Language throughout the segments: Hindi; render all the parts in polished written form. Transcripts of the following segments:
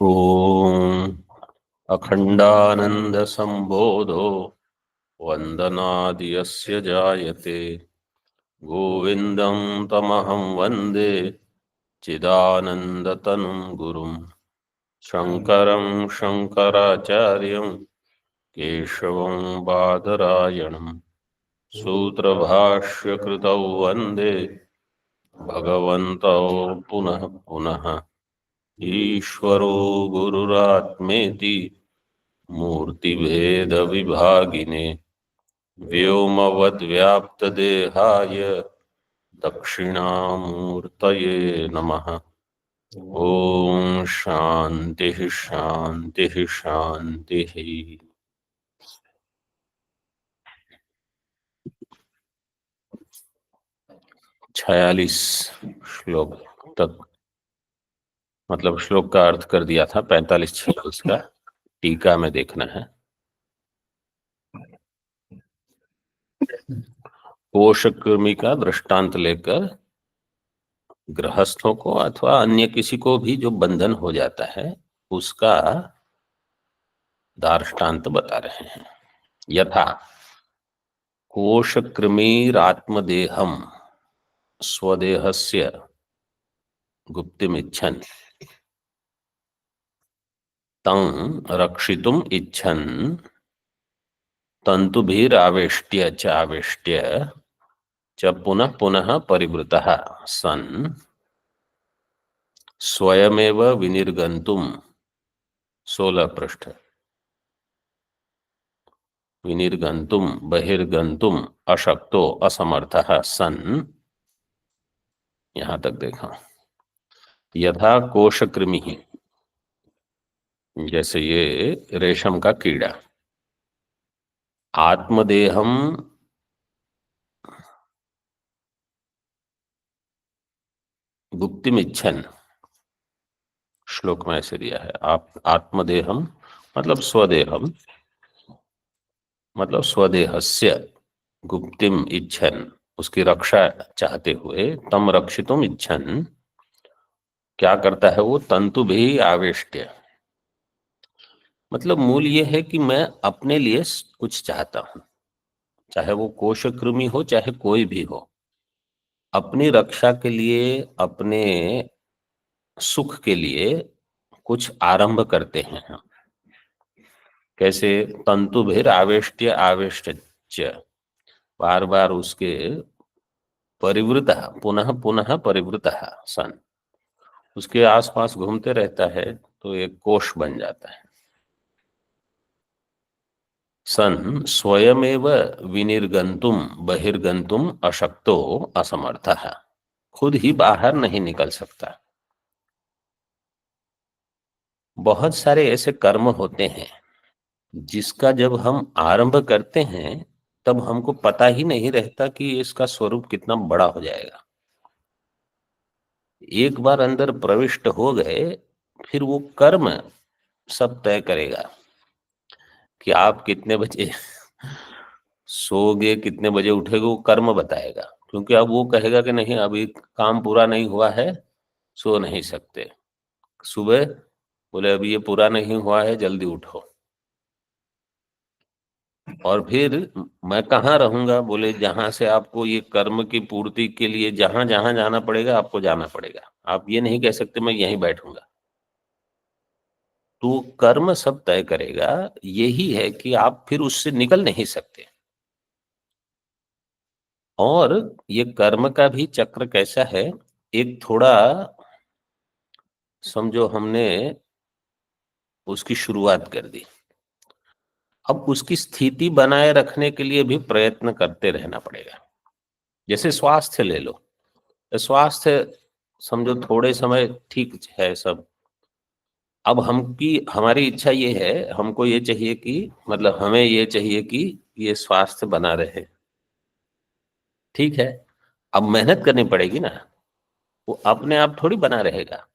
ॐ अखण्डानन्दसम्बोधो वन्दनादि यस्य जायते गोविन्दं तमहं वन्दे चिदानन्दतनुं गुरुं शङ्करं शङ्कराचार्यं केशवं बादरायणं सूत्रभाष्यकृतौ वन्दे भगवन्तौ पुनः पुनः ईश्वरो गुरुरात्मेति मूर्तिभेदविभागिने व्योमवद्व्याप्तदेहाय दक्षिणामूर्तये नमः। ओम शांति शांति शांति। 46 श्लोक तक मतलब श्लोक का अर्थ कर दिया था। 45-46 का टीका में देखना है। पोषकृमि का दृष्टांत लेकर गृहस्थों को अथवा अन्य किसी को भी जो बंधन हो जाता है उसका दृष्टांत बता रहे हैं। यथा कोशकृमिरात्मदेहम स्वदेहस्य गुप्तिमिच्छन् तं रक्षितुम इच्छन् तंतुभिरावेष्ट्य च आवेष्ट्य च पुनः पुनः परिवृतः सन् स्वयमेव विनिर्गन्तुम 16 पृष्ठ विनिर्गन्तुम बहिर्गन्तुम अशक्तो असमर्थः सन्। यहां तक देखा। यथा कोशकृमि जैसे ये रेशम का कीड़ा आत्मदेहम गुप्तिमिच्छन् श्लोक में ऐसे दिया है। आप आत्मदेहम मतलब स्वदेहम मतलब स्वदेहस्य गुप्तिम इच्छन् उसकी रक्षा चाहते हुए तम रक्षितुम इच्छन् क्या करता है वो तंतु भी आवेष्ट्य मतलब मूल ये है कि मैं अपने लिए कुछ चाहता हूं, चाहे वो कोशकृमि हो चाहे कोई भी हो। अपनी रक्षा के लिए अपने सुख के लिए कुछ आरंभ करते हैं हम। कैसे तंतु भेर आवेष्ट्य आवेष्ट बार बार उसके परिवृत पुनः पुनः परिवृत सन उसके आसपास घूमते रहता है तो एक कोश बन जाता है। सन स्वयमेव विनिर्गंतुम बहिर्गंतुम अशक्तो असमर्थः खुद ही बाहर नहीं निकल सकता। बहुत सारे ऐसे कर्म होते हैं जिसका जब हम आरंभ करते हैं तब हमको पता ही नहीं रहता कि इसका स्वरूप कितना बड़ा हो जाएगा। एक बार अंदर प्रविष्ट हो गए फिर वो कर्म सब तय करेगा कि आप कितने बजे सोओगे कितने बजे उठेगे वो कर्म बताएगा। क्योंकि अब वो कहेगा कि नहीं अभी काम पूरा नहीं हुआ है सो नहीं सकते। सुबह बोले अभी ये पूरा नहीं हुआ है जल्दी उठो। और फिर मैं कहाँ रहूंगा बोले जहां से आपको ये कर्म की पूर्ति के लिए जहां जहां जाना पड़ेगा आपको जाना पड़ेगा। आप ये नहीं कह सकते मैं यहीं बैठूंगा। तो कर्म सब तय करेगा। यही है कि आप फिर उससे निकल नहीं सकते। और ये कर्म का भी चक्र कैसा है एक थोड़ा समझो हमने उसकी शुरुआत कर दी। अब उसकी स्थिति बनाए रखने के लिए भी प्रयत्न करते रहना पड़ेगा। जैसे स्वास्थ्य ले लो। स्वास्थ्य समझो थोड़े समय ठीक है सब। अब हमारी इच्छा ये है हमको ये चाहिए कि मतलब हमें ये चाहिए कि ये स्वास्थ्य बना रहे। ठीक है अब मेहनत करनी पड़ेगी ना। वो अपने आप थोड़ी बना रहेगा।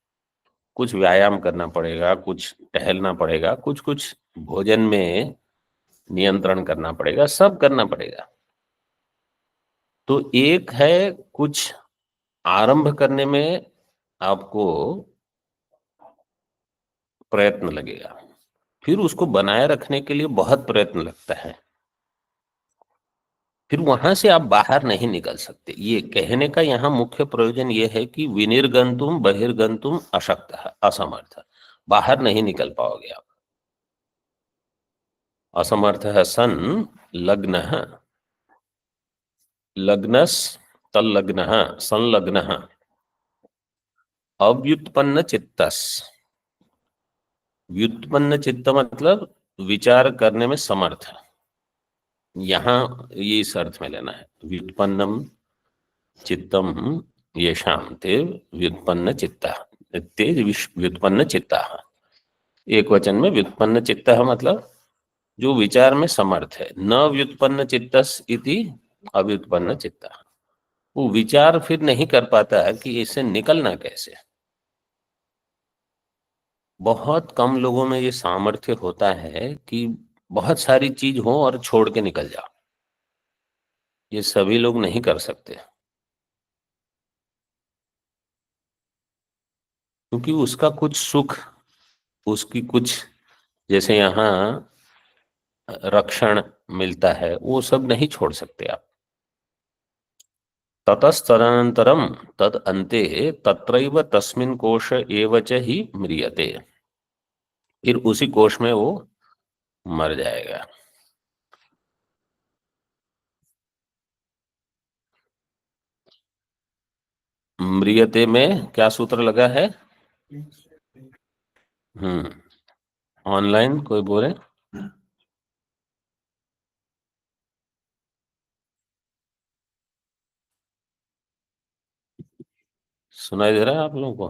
कुछ व्यायाम करना पड़ेगा कुछ टहलना पड़ेगा कुछ कुछ भोजन में नियंत्रण करना पड़ेगा सब करना पड़ेगा। तो एक है कुछ आरंभ करने में आपको प्रयत्न लगेगा, फिर उसको बनाए रखने के लिए बहुत प्रयत्न लगता है, फिर वहां से आप बाहर नहीं निकल सकते। ये कहने का यहाँ मुख्य प्रयोजन ये है कि विनिर्गंतुम बहिर्गंतुम अशक्तः, असमर्थ, बाहर नहीं निकल पाओगे आप। असमर्थ सन लग्न, लग्नस तल्लग्न संलग्न, अव्युत्पन्न चित्तस। व्युत्पन्न चित्त मतलब विचार करने में समर्थ है, यहाँ ये इस अर्थ में लेना है। व्युत्पन्नम चित्तम येषां ते व्युत्पन्न चित्ता, ते व्युत्पन्न चित्ता। एक वचन में व्युत्पन्न चित्त मतलब जो विचार में समर्थ है। न व्युत्पन्न चित्तस इति अव्युत्पन्न चित्ता, वो विचार फिर नहीं कर पाता है कि इससे निकलना कैसे। बहुत कम लोगों में ये सामर्थ्य होता है कि बहुत सारी चीज हो और छोड़ के निकल जाओ, ये सभी लोग नहीं कर सकते, क्योंकि उसका कुछ सुख, उसकी कुछ, जैसे यहाँ रक्षण मिलता है, वो सब नहीं छोड़ सकते आप। ततस्तदनंतरम तद अन्ते तत्रैव तस्मिन् कोश एव च ही म्रियते, फिर उसी कोश में वो मर जाएगा। म्रियते में क्या सूत्र लगा है? ऑनलाइन कोई बोले? सुनाई दे रहा है आप लोगों को?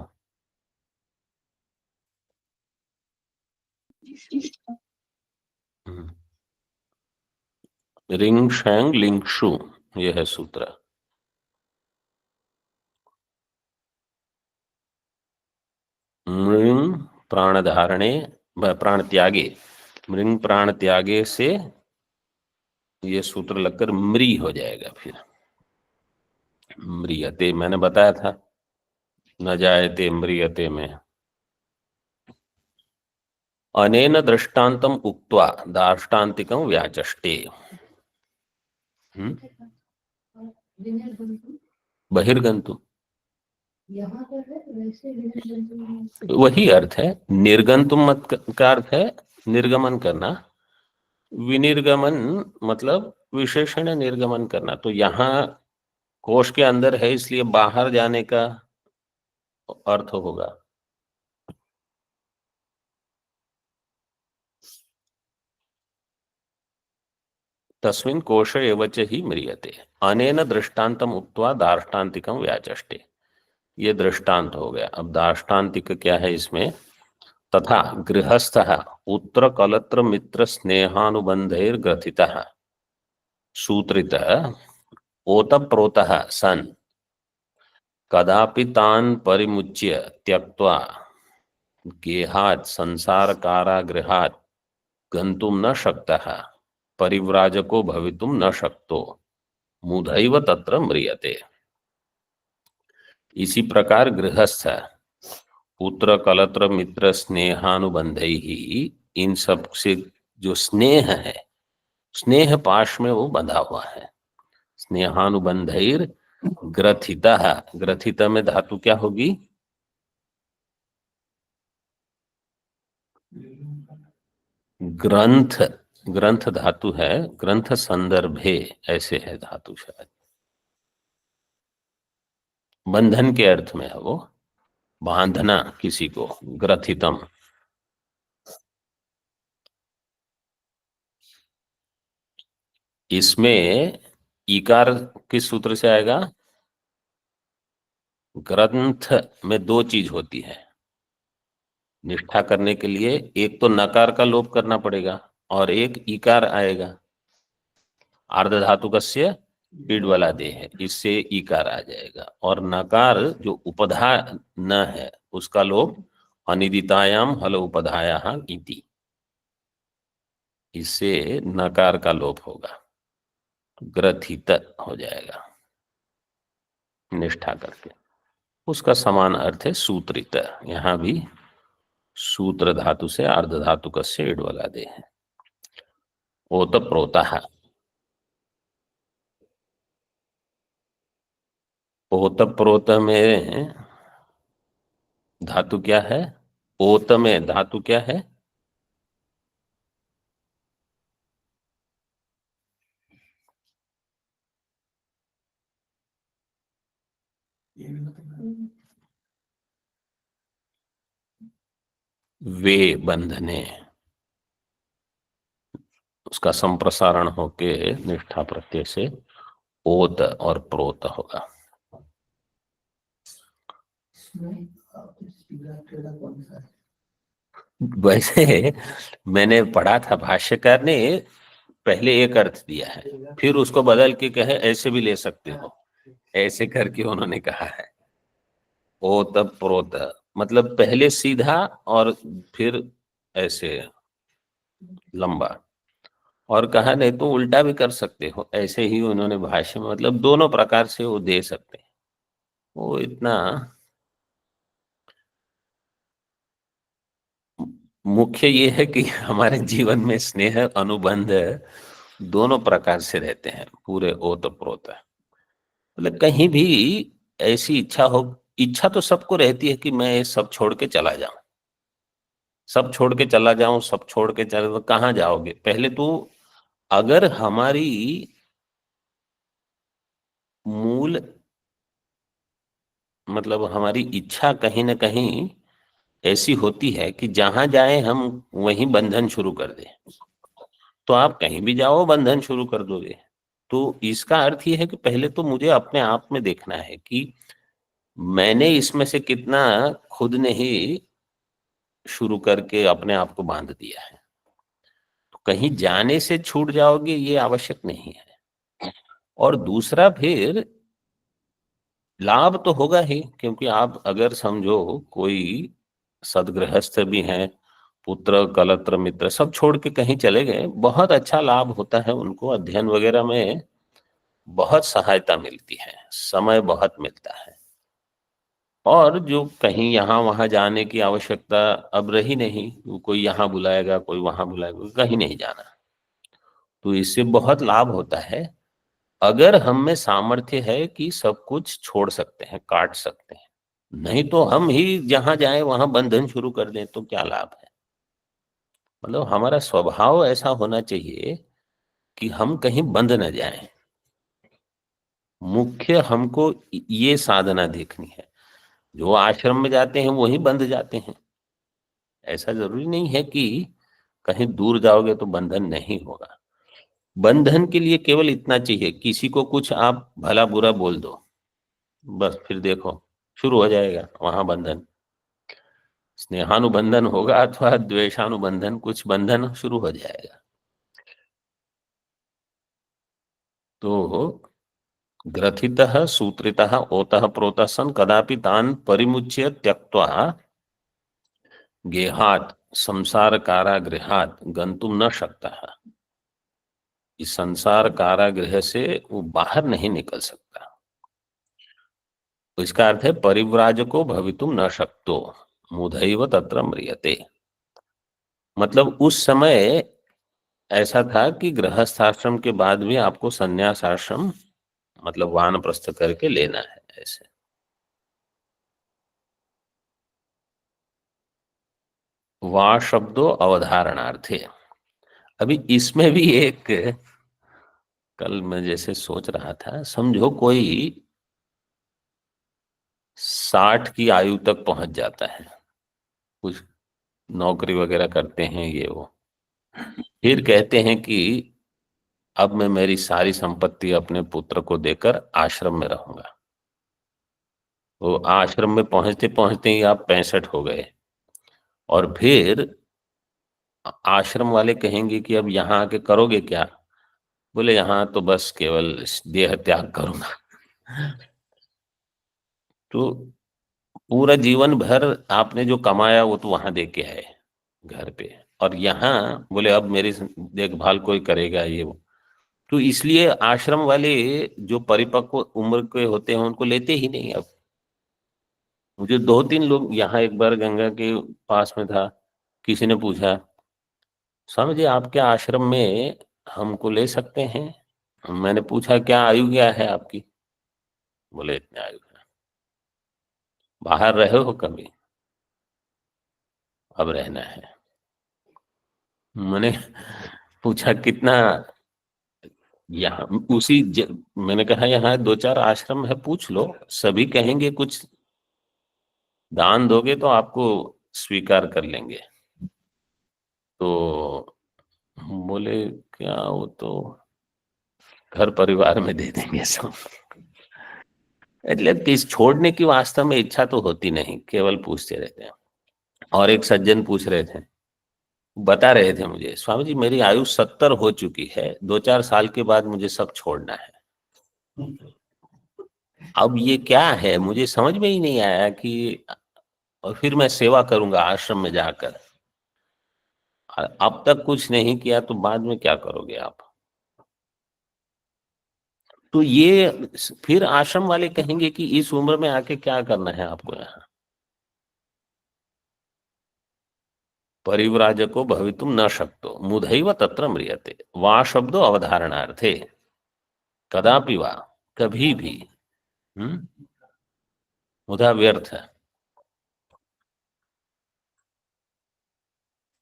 हम्म। रिंग शैंग लिंगशु, ये है सूत्र। मृंग प्राण धारणे, प्राण त्यागे, मृंग प्राण त्यागे से ये सूत्र लगकर म्री हो जाएगा। फिर म्रियते मैंने बताया था, न जायते म्रियते में। अनेन दृष्टान्तम उक्त्वा दार्ष्टान्तिकं व्याचष्टे। बहिर्गंतु वही अर्थ है। निर्गंतुम मत का अर्थ है निर्गमन करना, विनिर्गमन मतलब विशेषण निर्गमन करना। तो यहाँ कोश के अंदर है इसलिए बाहर जाने का अर्थ होगा। तस्मिन् कोश एव च ही म्रियते, अनेन दृष्टान्तम उक्त्वा दार्ष्टान्तिकं व्याचष्टे। ये दृष्टांत हो गया। अब दार्ष्टान्तिक क्या है इसमें? तथा गृहस्थ उत्तर कलत्र मित्र स्नेहानुबंधैर ग्रथितः सूत्रित ओतप्रोतः सन् कदापि तान् परिमुच्य त्यक्त्वा गेहात् संसार कारागृहात् गन्तुं न शक्तः परिव्राजको भवितुं न शक्तो मुधैव तत्र म्रियते। इसी प्रकार गृहस्थ पुत्र कलत्र मित्र स्नेहानुबंधै ही, इन सब से जो स्नेह है, स्नेह पाश में वो बंधा हुआ है। स्नेहानुबंधैर ग्रथिता, ग्रथिता में धातु क्या होगी? ग्रंथ, ग्रंथ धातु है, ग्रंथ संदर्भे ऐसे है धातु शायद, बंधन के अर्थ में है वो, बांधना किसी को, ग्रथितम। इसमें इकार किस सूत्र से आएगा? ग्रंथ में दो चीज होती है निष्ठा करने के लिए, एक तो नकार का लोप करना पड़ेगा और एक इकार आएगा। आर्ध धातु कस्य पीड़ वाला दे है, इससे इकार आ जाएगा। और नकार जो उपधा न है उसका लोप अनिदितायाम हल उपधाया इति, इससे नकार का लोप होगा, ग्रथित हो जाएगा निष्ठा करके। उसका समान अर्थ है सूत्रित। यहाँ भी सूत्र धातु से अर्ध धातु कस्य इड लगा दे। ओत प्रोतः। ओत प्रोत में धातु क्या है? ओत में धातु क्या है? वे बंधने, उसका संप्रसारण होके निष्ठा प्रत्यय से ओत और प्रोत होगा। वैसे मैंने पढ़ा था भाष्यकार ने पहले एक अर्थ दिया है, फिर उसको बदल के कहे ऐसे भी ले सकते हो, ऐसे करके उन्होंने कहा है ओत प्रोत, मतलब पहले सीधा और फिर ऐसे लंबा। और कहा नहीं तो उल्टा भी कर सकते हो, ऐसे ही उन्होंने भाष्य में, मतलब दोनों प्रकार से वो दे सकते हैं। वो इतना मुख्य ये है कि हमारे जीवन में स्नेह अनुबंध दोनों प्रकार से रहते हैं, पूरे ओत प्रोत। मतलब कहीं भी ऐसी इच्छा हो, इच्छा तो सबको रहती है कि मैं ये सब छोड़ के चला जाऊं, सब छोड़ के चला जाऊं, सब छोड़ के चले, तो कहाँ जाओगे? पहले तो अगर हमारी मूल, मतलब हमारी इच्छा कहीं ना कहीं ऐसी होती है कि जहां जाए हम वहीं बंधन शुरू कर दें, तो आप कहीं भी जाओ बंधन शुरू कर दोगे। तो इसका अर्थ ये है कि पहले तो मुझे अपने आप में देखना है कि मैंने इसमें से कितना खुद ने ही शुरू करके अपने आप को बांध दिया है। तो कहीं जाने से छूट जाओगे ये आवश्यक नहीं है। और दूसरा फिर लाभ तो होगा ही, क्योंकि आप अगर समझो कोई सदगृहस्थ भी हैं, पुत्र कलत्र मित्र सब छोड़ के कहीं चले गए, बहुत अच्छा लाभ होता है उनको, अध्ययन वगैरह में बहुत सहायता मिलती है, समय बहुत मिलता है। और जो कहीं यहाँ वहां जाने की आवश्यकता अब रही नहीं, कोई यहाँ बुलाएगा कोई वहां बुलाएगा, कहीं नहीं जाना, तो इससे बहुत लाभ होता है। अगर हम में सामर्थ्य है कि सब कुछ छोड़ सकते हैं, काट सकते हैं, नहीं तो हम ही जहां जाए वहां बंधन शुरू कर दें तो क्या लाभ है? मतलब हमारा स्वभाव ऐसा होना चाहिए कि हम कहीं बंध न जाएं। मुख्य हमको ये साधना देखनी है। जो आश्रम में जाते हैं वही बंध जाते हैं, ऐसा जरूरी नहीं है कि कहीं दूर जाओगे तो बंधन नहीं होगा। बंधन के लिए केवल इतना चाहिए, किसी को कुछ आप भला बुरा बोल दो, बस फिर देखो शुरू हो जाएगा वहां बंधन। स्नेहानुबंधन होगा अथवा द्वेषानुबंधन, कुछ बंधन शुरू हो जाएगा। तो ग्रथितः सूत्रितः ओतः प्रोतः सन कदापि तान परिमुच्य त्यक्त्वा गेहात् संसार कारागृहात् गंतुम न शक्तः। इस संसार कारागृह से वो बाहर नहीं निकल सकता। तो इसका अर्थ है परिव्राजको भवितुम न शक्तो मुधैव तत्र म्रियते। मतलब उस समय ऐसा था कि गृहस्थाश्रम के बाद भी आपको संन्यास आश्रम, मतलब वानप्रस्थ करके लेना है ऐसे। वा शब्दों अवधारणार्थे। अभी इसमें भी एक, कल मैं जैसे सोच रहा था, समझो कोई 60 की आयु तक पहुंच जाता है, कुछ नौकरी वगैरह करते हैं ये वो, फिर कहते हैं कि अब मैं मेरी सारी संपत्ति अपने पुत्र को देकर आश्रम में रहूंगा। तो आश्रम में पहुंचते पहुंचते ही आप 65 हो गए, और फिर आश्रम वाले कहेंगे कि अब यहाँ आके करोगे क्या? बोले यहाँ तो बस केवल देह त्याग करूंगा। तो पूरा जीवन भर आपने जो कमाया वो तो वहां दे के आए घर पे, और यहाँ बोले अब मेरी देखभाल कोई करेगा ये वो। तो इसलिए आश्रम वाले जो परिपक्व उम्र के होते हैं उनको लेते ही नहीं अब। मुझे 2-3 लोग यहाँ, एक बार गंगा के पास में था, किसी ने पूछा, स्वामी जी आपके आश्रम में हमको ले सकते हैं? मैंने पूछा क्या आयु क्या है आपकी? बोले इतने आयु है। बाहर रहे हो कभी? अब रहना है। मैंने पूछा कितना? यहाँ मैंने कहा यहाँ 2-4 आश्रम है, पूछ लो, सभी कहेंगे कुछ दान दोगे तो आपको स्वीकार कर लेंगे। तो बोले क्या, वो तो घर परिवार में दे देंगे सब। मतलब इस छोड़ने की वास्तव में इच्छा तो होती नहीं, केवल पूछते रहते हैं। और एक सज्जन पूछ रहे थे, बता रहे थे मुझे, स्वामी जी मेरी आयु 70 हो चुकी है, 2-4 साल के बाद मुझे सब छोड़ना है। अब ये क्या है, मुझे समझ में ही नहीं आया कि, और फिर मैं सेवा करूंगा आश्रम में जाकर। अब तक कुछ नहीं किया तो बाद में क्या करोगे आप? तो ये फिर आश्रम वाले कहेंगे कि इस उम्र में आके क्या करना है आपको यहाँ? परिव्राजको भवितुम न शक्तो मुधैव तत्र म्रियते, वा शब्दो अवधारणार्थे, कदापि वा, कभी भी। हम्म, मुधा व्यर्थ है।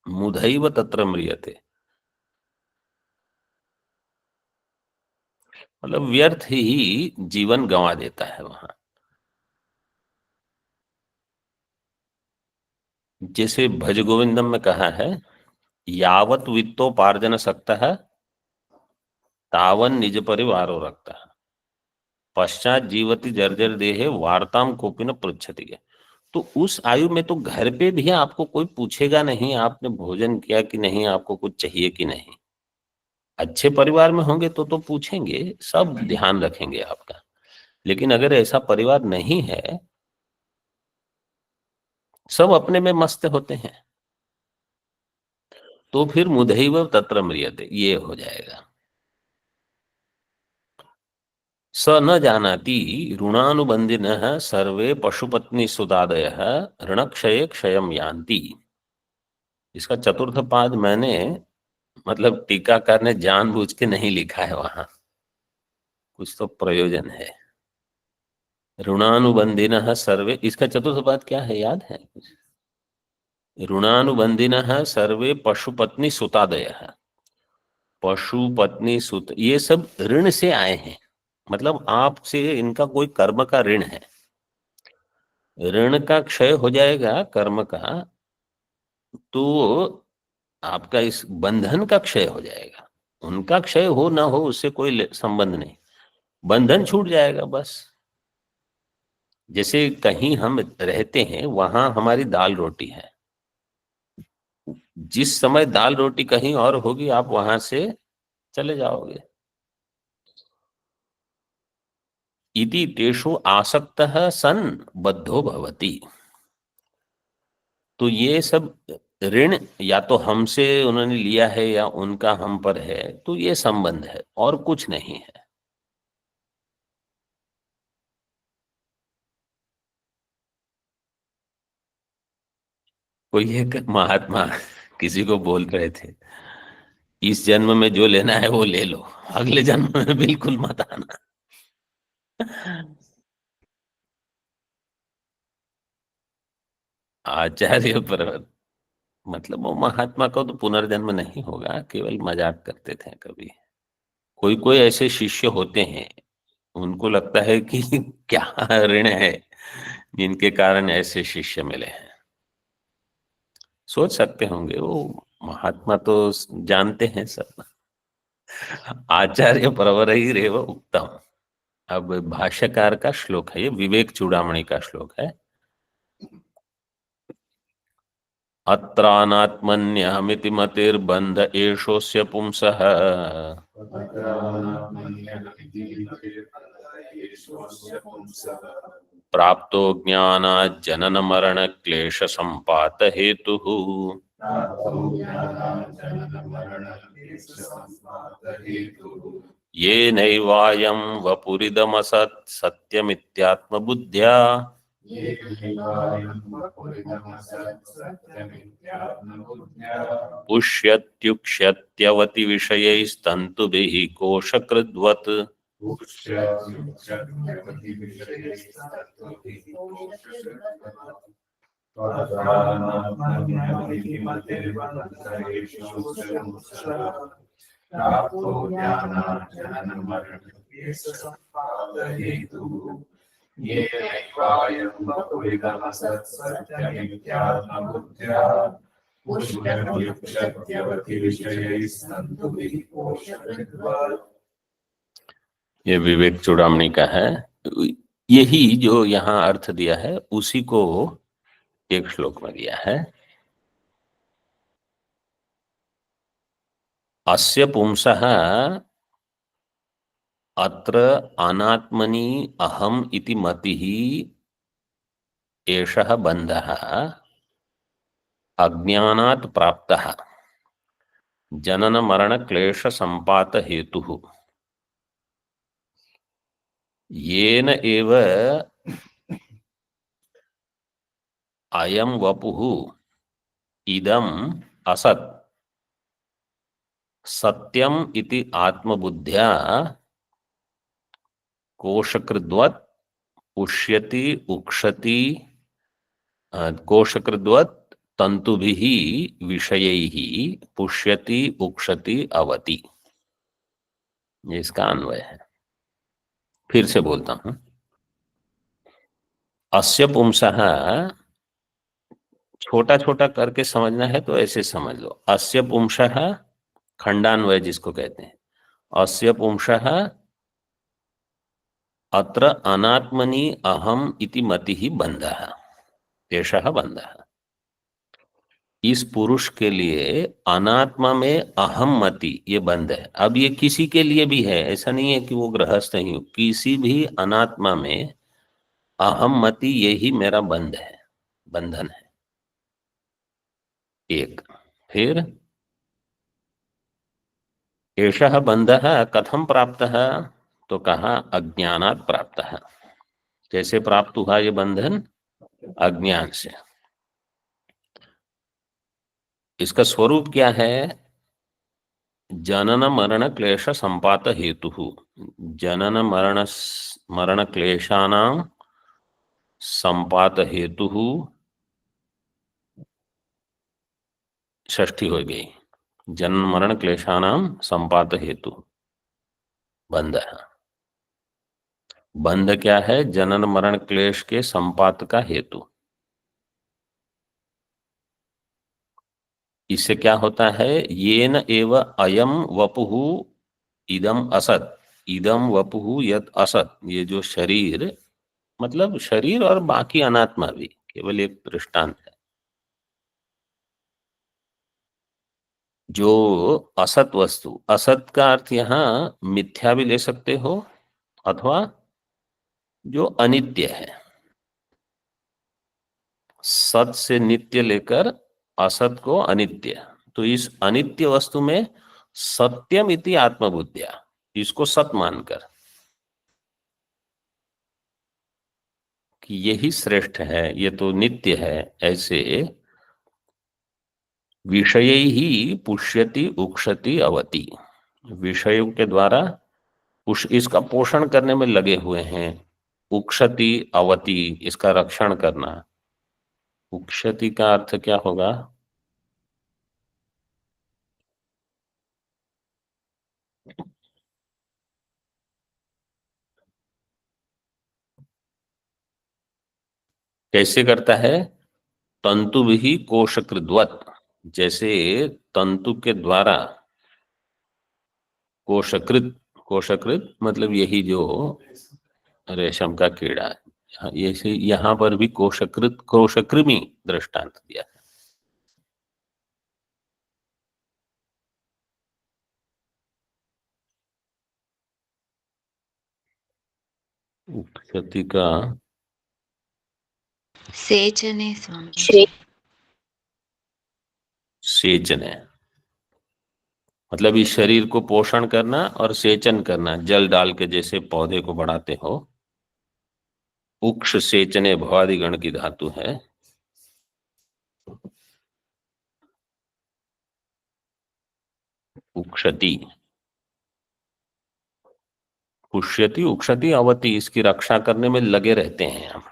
मुधैव तत्र म्रियते मतलब व्यर्थ ही जीवन गंवा देता है वहां। जैसे भज गोविंदम में कहा है, यावत वित्तोपार्जन सकता है तावन निज परिवारो रखता है, पश्चात जीवति जर्जर देहे वार्ताम कोपी न पृच्छति के। तो उस आयु में तो घर पे भी आपको कोई पूछेगा नहीं आपने भोजन किया कि नहीं, आपको कुछ चाहिए कि नहीं। अच्छे परिवार में होंगे तो पूछेंगे, सब ध्यान रखेंगे आपका। लेकिन अगर ऐसा परिवार नहीं है, सब अपने में मस्त होते हैं, तो फिर मुधैव तत्र म्रियते ये हो जाएगा। स न जानाति ऋणानुबंधिनः सर्वे पशुपत्नी सुतादयः ऋणक्षये क्षयम यान्ति। इसका चतुर्थ पाद मैंने, मतलब टीकाकार ने जानबूझ के नहीं लिखा है वहां, कुछ तो प्रयोजन है। ऋणानुबंधिनः सर्वे, इसका चतुर्थ पाद क्या है याद है? ऋणानुबंधिनः सर्वे पशुपत्नी सुतादयः, पशु पत्नी सुत, ये सब ऋण से आए हैं, मतलब आपसे इनका कोई कर्म का ऋण है। ऋण का क्षय हो जाएगा कर्म का, तो आपका इस बंधन का क्षय हो जाएगा। उनका क्षय हो ना हो उससे कोई संबंध नहीं, बंधन छूट जाएगा बस। जैसे कहीं हम रहते हैं, वहां हमारी दाल रोटी है, जिस समय दाल रोटी कहीं और होगी आप वहां से चले जाओगे। इति तेषु आसक्तः सन बद्धो भवति। तो ये सब ऋण या तो हमसे उन्होंने लिया है या उनका हम पर है, तो ये संबंध है और कुछ नहीं है। कोई एक महात्मा किसी को बोल रहे थे, इस जन्म में जो लेना है वो ले लो, अगले जन्म में बिल्कुल मत आना। आचार्य पर, मतलब वो महात्मा का तो पुनर्जन्म नहीं होगा, केवल मजाक करते थे कभी। कोई कोई ऐसे शिष्य होते हैं, उनको लगता है कि क्या ऋण है जिनके कारण ऐसे शिष्य मिले हैं। सोच सकते होंगे वो महात्मा तो जानते हैं सब। आचार्य परवरहि रेव उक्तम। अब भाष्यकार का श्लोक है, ये विवेक चूड़ामणि का श्लोक है। अत्रानात्मन्यहमिति मतिर्बन्ध एषोऽस्य पुंसः प्राप्तो ज्ञानात् जनन मरण क्लेश संपात हेतुः। ये नैवायं वपुरिदमसत् सत्यमित्यात्मबुद्ध्या पुष्यत्युक्ष्यत्यवति विषयैस्तन्तुभिः कोशकृद्वत्। ये विवेक चूड़ामणि का है। यही जो यहाँ अर्थ दिया है उसी को एक श्लोक में दिया है। अस्य पुंसः अत्र अनात्मनि अहम इति मतिः एषः बन्धः अज्ञानात् प्राप्तः जनन मरण क्लेश संपात हेतुः येन एव अयं वपुः इदम् असत् सत्यम इति आत्मबुद्ध्या कोशकृद्वत् पुष्यति उक्षति कोशकृद्वत् तंतुभिः विषयैः पुष्यति उक्षति अवति। ये इसका अन्वय है। फिर से बोलता हूं। अस्य पुंसः, छोटा छोटा करके समझना है तो ऐसे समझ लो। अस्य पुंसः खंडान्वय जिसको कहते हैं। अस्य पुंसः अत्र अनात्मनि अहम इति मतिः बन्धः एषः बन्धः। इस पुरुष के लिए अनात्मा में अहम मति ये बंध है। अब ये किसी के लिए भी है, ऐसा नहीं है कि वो गृहस्थ ही हो, किसी भी अनात्मा में अहम मति यही मेरा बंध है, बंधन है एक। फिर एषः बंधः कथम प्राप्त है, तो कहा अज्ञानात् प्राप्त है। कैसे प्राप्त हुआ ये बंधन? अज्ञान से। इसका स्वरूप क्या है? जनन मरण क्लेश संपात हेतु। जनन मरण क्लेशानां संपात हेतु षष्ठी हो गई। जन्म मरण क्लेशानां संपात हेतु बंध है। बंध क्या है? जनन मरण क्लेश के संपात का हेतु। इससे क्या होता है? येन एव अयम वपुः इदम असत। इदम वपुः यद असत, ये जो शरीर, मतलब शरीर और बाकी अनात्मा भी केवल एक दृष्टांत है। जो असत वस्तु, असत का अर्थ यहाँ मिथ्या भी ले सकते हो अथवा जो अनित्य है। सत से नित्य लेकर असत को अनित्य। तो इस अनित्य वस्तु में सत्यम इति आत्मबुद्धिया, इसको सत मानकर कि यही श्रेष्ठ है, ये तो नित्य है, ऐसे विषय ही पुष्यति उक्षति अवति। विषयों के द्वारा इसका पोषण करने में लगे हुए हैं। उक्षति अवति, इसका रक्षण करना। उक्षति का अर्थ क्या होगा? कैसे करता है? तंतु भी कोशकृद्वत, जैसे तंतु के द्वारा कोशकृत, कोशकृत मतलब यही जो रेशम का कीड़ा, ये यहाँ पर भी कोशकृत, कोशकृमि दृष्टांत दिया है। उक्षति का सेचने स्वामी। सेचने मतलब इस शरीर को पोषण करना और सेचन करना, जल डाल के जैसे पौधे को बढ़ाते हो, उक्ष सेचने भवादिगण की धातु है। उक्षति, पुष्यति, उक्षति, अवति, इसकी रक्षा करने में लगे रहते हैं हम,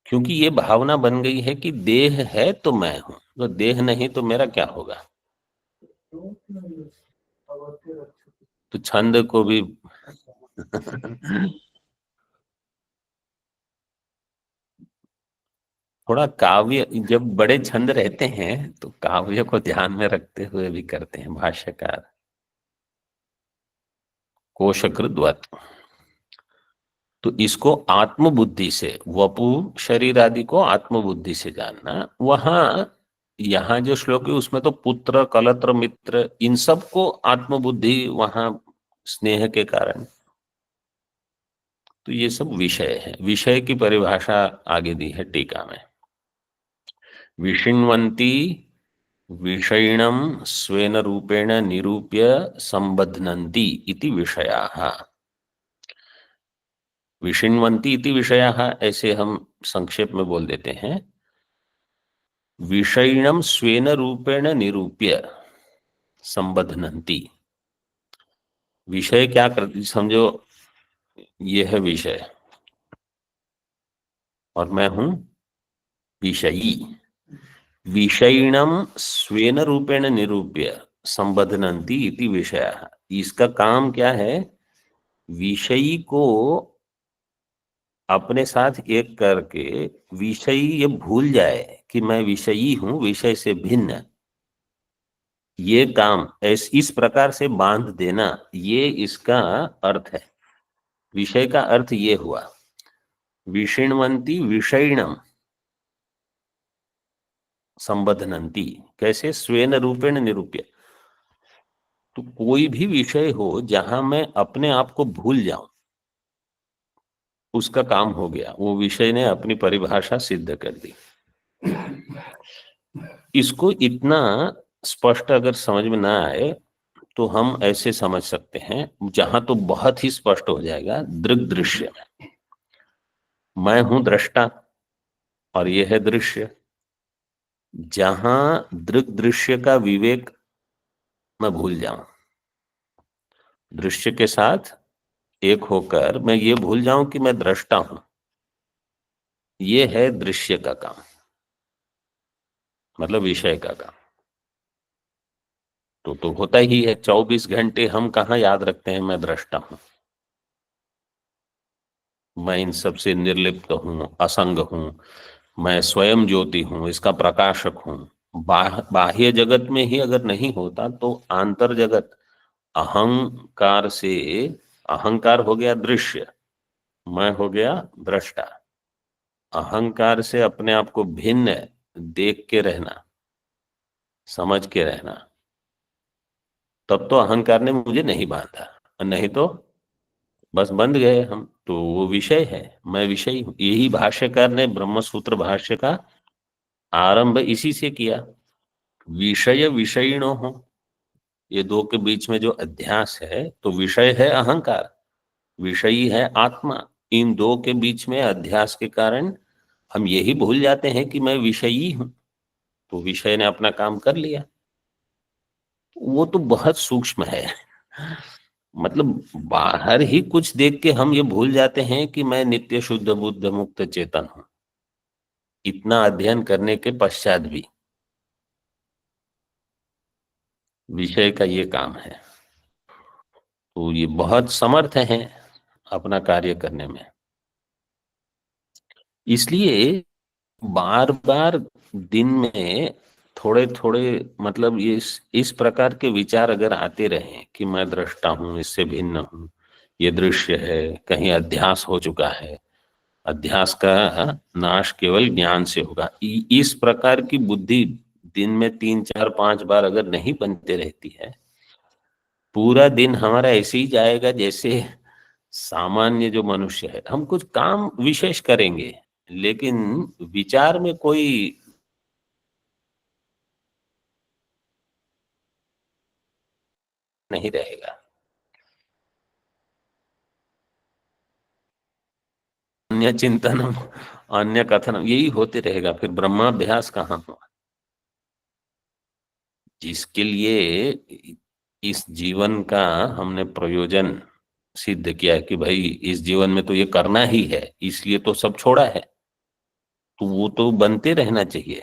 क्योंकि ये भावना बन गई है कि देह है तो मैं हूं, तो देह नहीं तो मेरा क्या होगा। तो छंद को भी थोड़ा काव्य, जब बड़े छंद रहते हैं तो काव्य को ध्यान में रखते हुए भी करते हैं भाष्यकार। कोशकृत, तो इसको आत्मबुद्धि से, वपु शरीर आदि को आत्मबुद्धि से जानना। वहां यहाँ जो श्लोक है उसमें तो पुत्र, कलत्र, मित्र, इन सब को आत्मबुद्धि वहां स्नेह के कारण। तो ये सब विषय है, विषय की परिभाषा आगे दी है टीका में। विषिण्वन्ति विषयिणम स्वेन रूपेण निरूप्य संबध्नन्ति इति विषयाः। विषिण्वन्ति इति विषयाः ऐसे हम संक्षेप में बोल देते हैं। विषयिणम स्वेन रूपेण निरूप्य संबध्नन्ति, विषय क्या कर समझो, ये है विषय और मैं हूं विषयी। विषयिणम स्वेन रूपेण निरूप्य संबध्नन्ति इति विषयः। इसका काम क्या है, विषयी को अपने साथ एक करके विषयी ये भूल जाए कि मैं विषयी हूं, विषय से भिन्न। ये काम इस प्रकार से बांध देना, ये इसका अर्थ है। विषय का अर्थ ये हुआ। विषिण्वन्ति विषयिणम संबध्नन्ति, कैसे, स्वेन रूपेण निरूप्य। तो कोई भी विषय हो जहां मैं अपने आप को भूल जाऊं, उसका काम हो गया, वो विषय ने अपनी परिभाषा सिद्ध कर दी। इसको इतना स्पष्ट अगर समझ में ना आए तो हम ऐसे समझ सकते हैं, जहां तो बहुत ही स्पष्ट हो जाएगा, दृग दृश्य में मैं हूं दृष्टा और यह है दृश्य। जहां दृग दृश्य का विवेक मैं भूल जाऊं, दृश्य के साथ एक होकर मैं ये भूल जाऊं कि मैं दृष्टा हूं, ये है दृश्य का काम, मतलब विषय का काम। तो होता ही है, 24 घंटे हम कहाँ याद रखते हैं मैं दृष्टा हूं, मैं इन सब से निर्लिप्त हूं, असंग हूं, मैं स्वयं ज्योति हूं, इसका प्रकाशक हूं। बाह्य जगत में ही अगर नहीं होता तो आंतर जगत, अहंकार से, अहंकार हो गया दृश्य, मैं हो गया दृष्टा। अहंकार से अपने आप को भिन्न देख के रहना, समझ के रहना, तब तो अहंकार ने मुझे नहीं बांधा, नहीं तो बस बंध गए हम। तो वो विषय है, मैं विषय हूं। यही भाष्यकार ने ब्रह्म सूत्र भाष्य का आरंभ इसी से किया। विषय विषयिणो हो, ये दो के बीच में जो अध्यास है, तो विषय है अहंकार, विषयी है आत्मा। इन दो के बीच में अध्यास के कारण हम यही भूल जाते हैं कि मैं विषयी हूं, तो विषय ने अपना काम कर लिया। वो तो बहुत सूक्ष्म है, मतलब बाहर ही कुछ देख के हम ये भूल जाते हैं कि मैं नित्य शुद्ध बुद्ध मुक्त चेतन हूं, इतना अध्ययन करने के पश्चात भी। विषय का ये काम है, तो ये बहुत समर्थ हैं अपना कार्य करने में। इसलिए बार बार दिन में थोड़े थोड़े, मतलब ये इस प्रकार के विचार अगर आते रहे कि मैं दृष्टा हूं, इससे भिन्न हूं, ये दृश्य है, कहीं अध्यास हो चुका है, अध्यास का नाश केवल ज्ञान से होगा, इस प्रकार की बुद्धि दिन में 3 4 5 बार अगर नहीं बनते रहती है, पूरा दिन हमारा ऐसे ही जाएगा जैसे सामान्य जो मनुष्य है। हम कुछ काम विशेष करेंगे लेकिन विचार में कोई नहीं रहेगा। अन्य चिंतनम, अन्य कथनम, यही होते रहेगा, फिर ब्रह्माभ्यास कहाँ हुआ? जिसके लिए इस जीवन का हमने प्रयोजन सिद्ध किया है कि भाई इस जीवन में तो ये करना ही है, इसलिए तो सब छोड़ा है, तो वो तो बनते रहना चाहिए।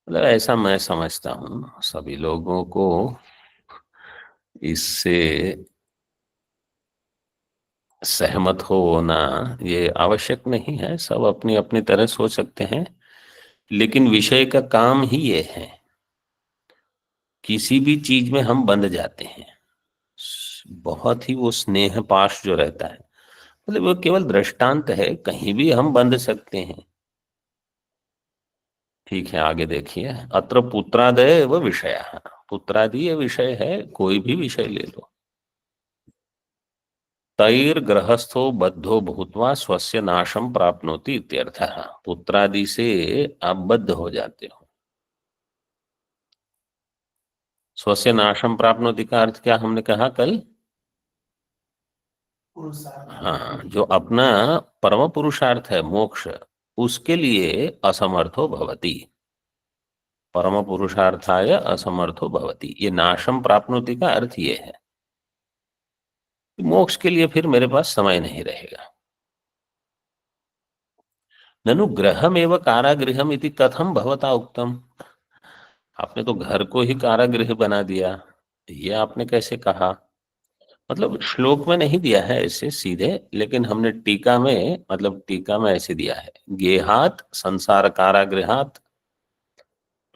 मतलब ऐसा मैं समझता हूँ, सभी लोगों को इससे सहमत होना ये आवश्यक नहीं है, सब अपनी अपनी तरह सोच सकते हैं। लेकिन विषय का काम ही ये है, किसी भी चीज में हम बंध जाते हैं, बहुत ही वो स्नेह पाश जो रहता है, मतलब वो केवल दृष्टांत है, कहीं भी हम बंध सकते हैं। ठीक है, आगे देखिए, अत्र पुत्रादय व विषय, पुत्रादि ये विषय है, कोई भी विषय ले लो। तैर्ग्रहस्थो बद्धो भूत्वा स्वस्य नाशम प्राप्नोति इत्यर्थः, पुत्रादि से आप बद्ध हो जाते हो। स्वस्य नाशम प्राप्नोति का अर्थ क्या हमने कहा कल? हाँ, जो अपना परम पुरुषार्थ है मोक्ष, उसके लिए असमर्थो भवति, परम पुरुषार्थाय असमर्थो भवति, ये नाशम प्राप्नोति का अर्थ ये है, मोक्ष के लिए फिर मेरे पास समय नहीं रहेगा। ननु गृहमेव कारागृहम इति कथम भवता उक्तम, आपने तो घर को ही कारागृह बना दिया, ये आपने कैसे कहा? मतलब श्लोक में नहीं दिया है ऐसे सीधे, लेकिन हमने टीका में, मतलब टीका में ऐसे दिया है, गेहात संसार कारागृहात,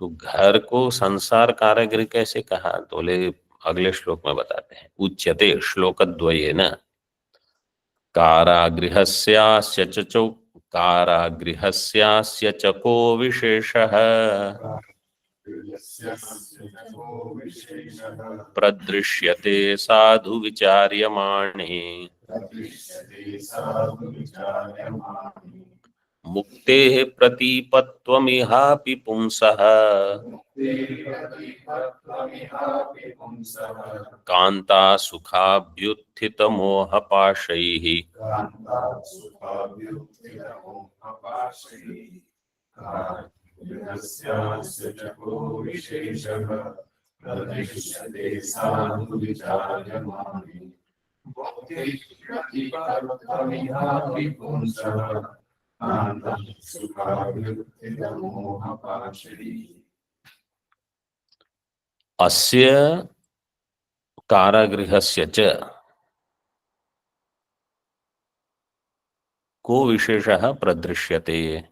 तो घर को संसार कारागृह कैसे कहा? तो बोले अगले श्लोक में बताते हैं, उच्यते श्लोकद्वयेन कारागृहस्यास्य चो, कारागृहस्यास्य च को विशेषः प्रदृश्यते साधु विचार्यमाणे मुक्तेः प्रतीपत्वमिहापि पुंसः कान्ता सुखाभ्युत्थितमोहपाशैः अस्य कारागृहस्य च को विशेषः प्रदृश्यते,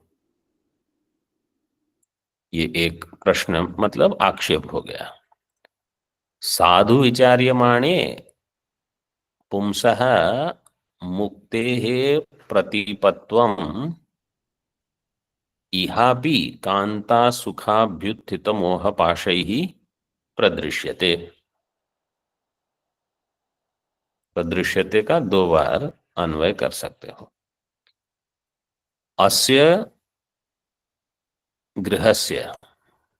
ये एक प्रश्न मतलब आक्षेप हो गया। साधु विचार्यमाणे पुंसः मुक्तेः प्रतीपत्वम् इहापि कांता सुखाभ्युत्थित मोह पाशैः प्रदृश्यते, प्रदृश्यते का दो बार अन्वय कर सकते हो। अस्य गृहस्य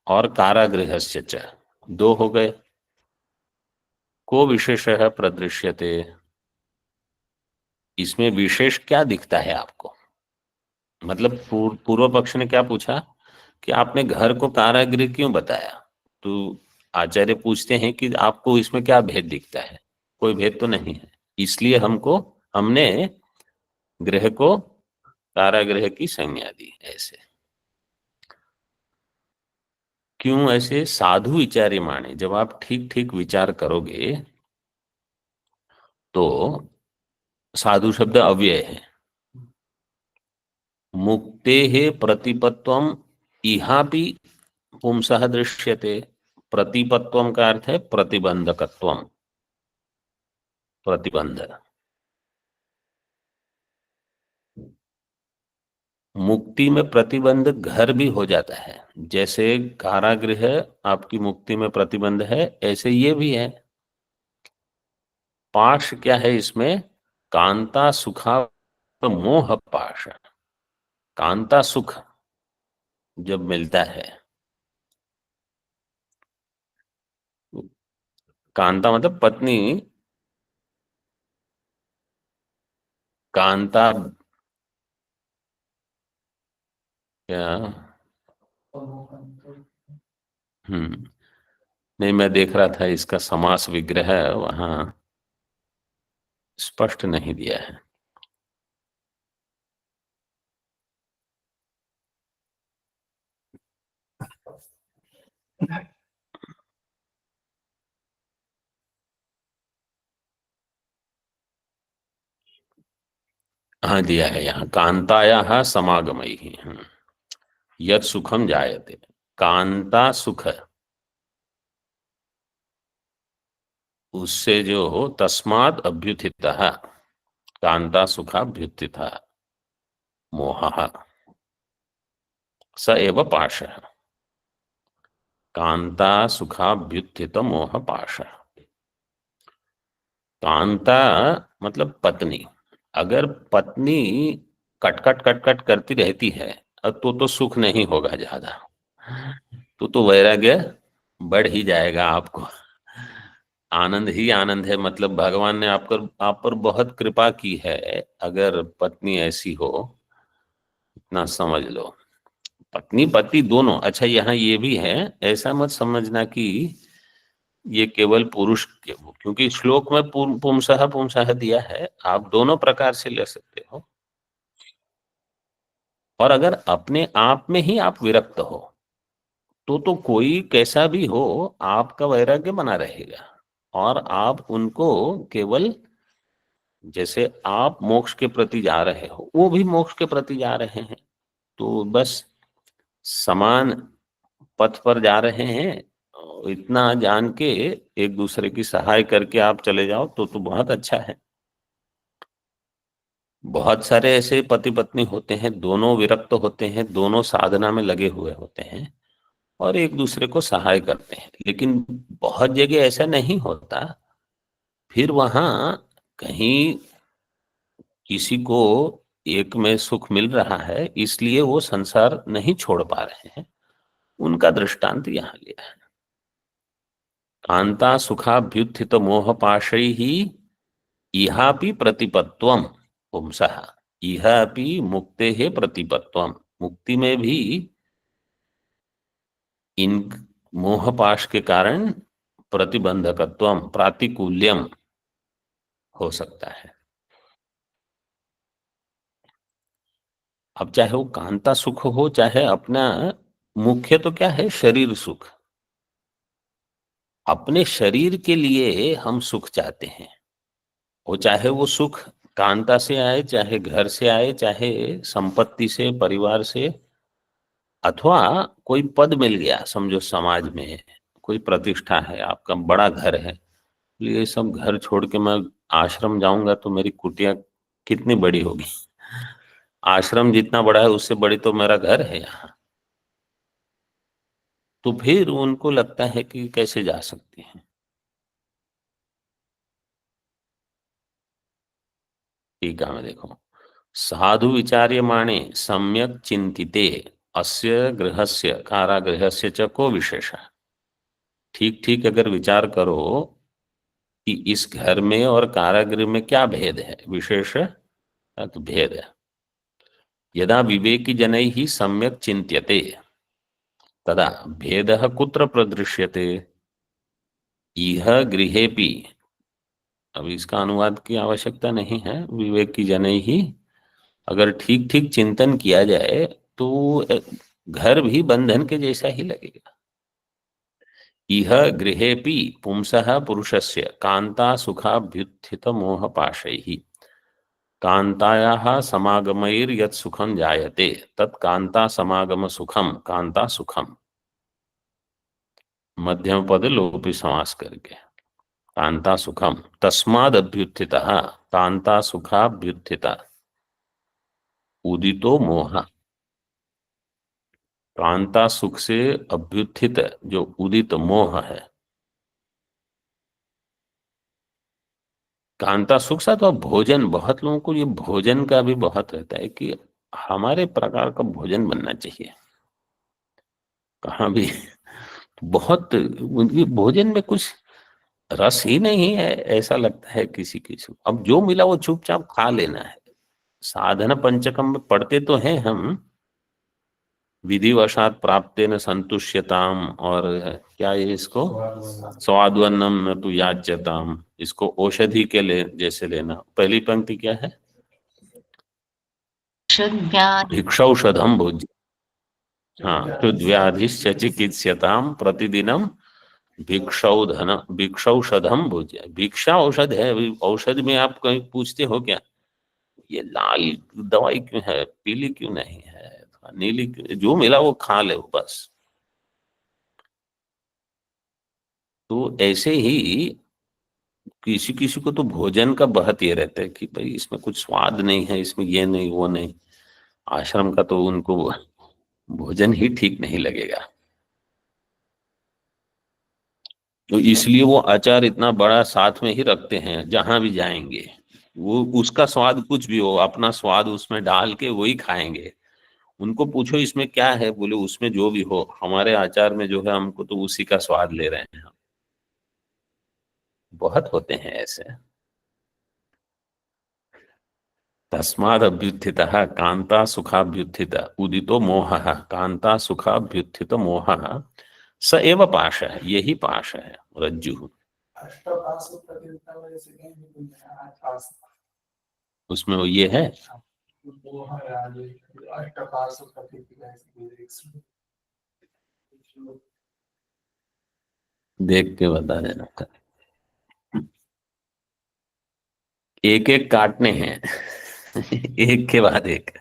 और कारागृहस्य च, दो हो गए, को विशेषः प्रदृश्यते, इसमें विशेष क्या दिखता है आपको? मतलब पूर्व पक्ष ने क्या पूछा कि आपने घर को कारागृह क्यों बताया, तो आचार्य पूछते हैं कि आपको इसमें क्या भेद दिखता है? कोई भेद तो नहीं है, इसलिए हमने गृह को कारागृह की संज्ञा दी। ऐसे क्यों? ऐसे साधु विचार्य माने, जब आप ठीक ठीक विचार करोगे तो साधु शब्द अव्यय है, मुक्ते है प्रतिपत्वम इहापि पुंसः दृश्यते, प्रतिपत्वम का अर्थ है प्रतिबंधकत्वम, प्रतिबंध। मुक्ति में प्रतिबंध घर भी हो जाता है, जैसे कारागृह आपकी मुक्ति में प्रतिबंध है, ऐसे ये भी है। पाश क्या है इसमें? कांता सुखा मोह पाश, कांता सुख जब मिलता है, कांता मतलब पत्नी, कांता क्या? हम्म। नहीं, मैं देख रहा था इसका समास विग्रह वहां स्पष्ट नहीं दिया है। हाँ, दिया है यहाँ, कांताया समागमई। यत् सुखम जायते, कांता सुख, उससे जो हो, तस्माद अभ्युत्थितः, कांता सुखाभ्युत्थितः मोहः, स एव पाशः। कांता सुखाभ्युत्थित मोह पाशः। कांता मतलब पत्नी। अगर पत्नी कटकट कटकट करती रहती है तो सुख नहीं होगा ज्यादा, तो वैराग्य बढ़ ही जाएगा आपको। आनंद ही आनंद है, मतलब भगवान ने आप पर बहुत कृपा की है। अगर पत्नी ऐसी हो, इतना समझ लो। पत्नी पति दोनों। अच्छा, यहाँ ये भी है, ऐसा मत समझना कि ये केवल पुरुष के हो, क्योंकि श्लोक में पुंसः पुंसः दिया है, आप दोनों प्रकार से ले सकते हो। और अगर अपने आप में ही आप विरक्त हो, तो कोई कैसा भी हो, आपका वैराग्य बना रहेगा। और आप उनको केवल, जैसे आप मोक्ष के प्रति जा रहे हो, वो भी मोक्ष के प्रति जा रहे हैं, तो बस समान पथ पर जा रहे हैं। इतना जान के एक दूसरे की सहाय करके आप चले जाओ तो बहुत अच्छा है। बहुत सारे ऐसे पति पत्नी होते हैं, दोनों विरक्त होते हैं, दोनों साधना में लगे हुए होते हैं और एक दूसरे को सहाय करते हैं, लेकिन बहुत जगह ऐसा नहीं होता। फिर वहां कहीं किसी को एक में सुख मिल रहा है, इसलिए वो संसार नहीं छोड़ पा रहे हैं। उनका दृष्टांत यहाँ लिया है। कांता सुखाभ्युत्थित मोह पाशै ही इहापि प्रतिपत्वम पुंसः। इहापि मुक्ते है प्रतिपत्वम, मुक्ति में भी इन मोहपाश के कारण प्रतिबंधकत्वम, प्रातिकूल्यम हो सकता है। अब चाहे वो कांता सुख हो, चाहे अपना, मुख्य तो क्या है, शरीर सुख। अपने शरीर के लिए हम सुख चाहते हैं, वो चाहे वो सुख कांता से आए, चाहे घर से आए, चाहे संपत्ति से, परिवार से, अथवा कोई पद मिल गया, समझो समाज में कोई प्रतिष्ठा है, आपका बड़ा घर है, ये सब घर छोड़ के मैं आश्रम जाऊंगा तो मेरी कुटिया कितनी बड़ी होगी। आश्रम जितना बड़ा है उससे बड़ी तो मेरा घर है यहाँ। तो फिर उनको लगता है कि कैसे जा सकते हैं। ठीक है, मैं देखो, साधु विचार्यमाणे सम्यक चिंतिते अस्य गृहस्य कारागृहस्य च को विशेष। ठीक ठीक अगर विचार करो कि इस घर में और कारागृह में क्या भेद है, विशेष तो भेद है। यदा विवेकी जनैः ही सम्यक चिंत्यते तदा भेदः कुत्र प्रदृश्यते। इह गृहेपि, अब इसका अनुवाद की आवश्यकता नहीं है, विवेकी जनैः ही अगर ठीक ठीक चिंतन किया जाए तो घर भी बंधन के जैसा ही लगेगा। इह गृहेपि पुंसः पुरुषस्य कांता सुखाभ्युत्थित मोह पाशैः कांतायाः समागमैर्यत् सुखं जायते तत् कांता समागम सुखम कांता सुखम। मध्यम पद लोपी समास करके, कांता सुखम तस्माद अभ्युत्थितः कांता सुखाभ्युत्थिता उदितो मोह। कांता सुख से अभ्युत्थित जो उदित मोह है, कांता सुख सा तो भोजन, बहुत लोगों को ये भोजन का भी बहुत रहता है कि हमारे प्रकार का भोजन बनना चाहिए। कहाँ भी बहुत उनकी भोजन में कुछ रस ही नहीं है, ऐसा लगता है किसी किसी को। अब जो मिला वो चुपचाप खा लेना है, साधन पंचकम में पढ़ते तो हैं हम, विधिवशात प्राप्तेन संतुष्यताम, और क्या ये इसको स्वाद्वन्नम न तु याच्यताम, इसको औषधि के ले जैसे लेना। पहली पंक्ति क्या है? भिक्षौषधम भोज्य, हाँ, व्याधिश्च चिकित्स्यताम प्रतिदिनम भिक्षौषधम भोज्य। भिक्षा औषध है, औषध में आप कहीं पूछते हो क्या ये लाल दवाई क्यों है, पीली क्यों नहीं है, नीली क्यों, जो मिला वो खा ले बस। तो ऐसे ही किसी किसी को तो भोजन का बहत ये रहता है कि भाई इसमें कुछ स्वाद नहीं है, इसमें ये नहीं वो नहीं, आश्रम का तो उनको भोजन ही ठीक नहीं लगेगा। तो इसलिए वो अचार इतना बड़ा साथ में ही रखते हैं, जहां भी जाएंगे वो उसका स्वाद कुछ भी हो, अपना स्वाद उसमें डाल के वही खाएंगे। उनको पूछो इसमें क्या है, बोले उसमें जो भी हो, हमारे आचार में जो है हमको तो उसी का स्वाद ले रहे हैं हम। बहुत होते हैं ऐसे। तस्मादभ्युत्थितः कांता सुखाभ्युत्थित उदितो मोहः, कांता सुखाभ्युत्थित मोहः स एव पाश है, यही पाश है रज्जु। उसमें वो ये है, देख के बता देना, एक एक काटने हैं एक के बाद एक।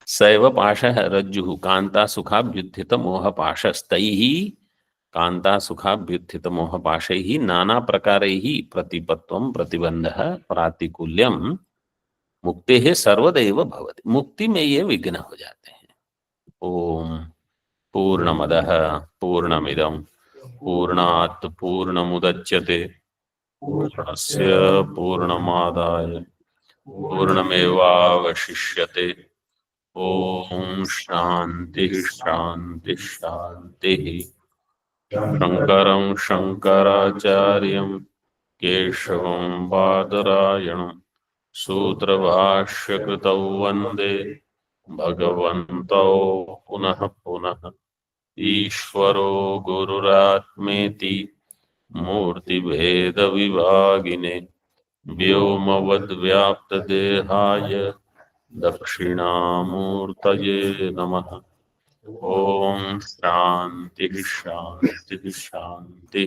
सैव पाश रज्जु कांता सुखाभ्युत्थित मोह पाशस्तैहि, कांता सुखाभ्युत्थित मोह पाशैहि नाना प्रकारैहि प्रतिपत्वं प्रतिबंधः प्रातिकूल्यम मुक्तेः सर्वदैव भवति। मुक्ति में ये विघ्न हो जाते हैं। ओम पूर्णमदः पूर्णमिदं पूर्णात् पूर्णमुदच्यते पूर्णस्य पूर्णमादाय पूर्णमेवावशिष्यते। ओम शांति शांति शांति। शंकरं शंकराचार्यं केशवं बादरायणं सूत्रभाष्यकृतौ वन्दे भगवन्तौ पुनः पुनः। ईश्वरो गुरुरात्मेति मूर्तिभेदविभागिने व्योमवद्व्याप्तदेहाय दक्षिणामूर्तये नमः। ओम शांति शांति शांति।